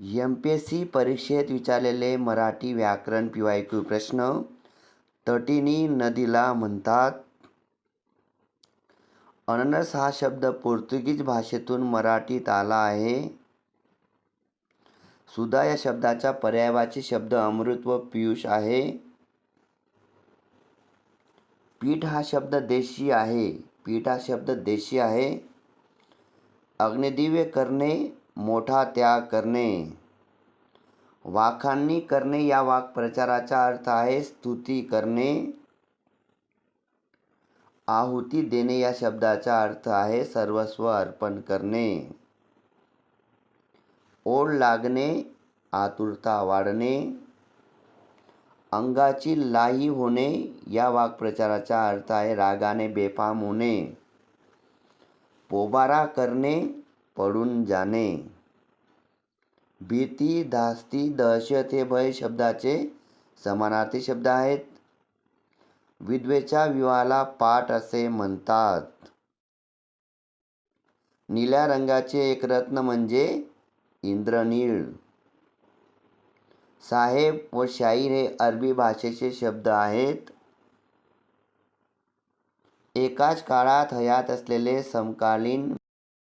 MPSC परीक्षेत विचारलेले मराठी व्याकरण PYQ प्रश्न. तटीनी नदीला म्हणतात. अननस हा शब्द पोर्तुगीज भाषेतून मराठीत आला आहे. सुधा या शब्दाचा पर्यायवाची शब्द अमृत व पियुष आहे. पीठ हा शब्द देशी आहे. पीठ हा शब्द देशी आहे. अग्निदिव्य करणे, मोठा त्याग करणे. वाखाणणी करणे या वाक्प्रचाराचा अर्थ आहे स्तुती करणे. आहुती देणे या शब्दाचा अर्थ आहे सर्वस्व अर्पण करणे. ओढ लागणे, आतुरता वाढणे. अंगाची लाही होणे या वाक्प्रचाराचा अर्थ आहे रागाने बेफाम होणे. पोबारा करणे, पडून जाणे. भीती, धास्ती, दहशत हे भय शब्दाचे समानार्थी शब्द आहेत. विधवेच्या विवाहाला पाट असे म्हणतात. निळ्या रंगाचे एक रत्न म्हणजे इंद्रनीळ. साहेब व शाहीर हे अरबी भाषेचे शब्द आहेत. एकाच काळात हयात असलेले समकालीन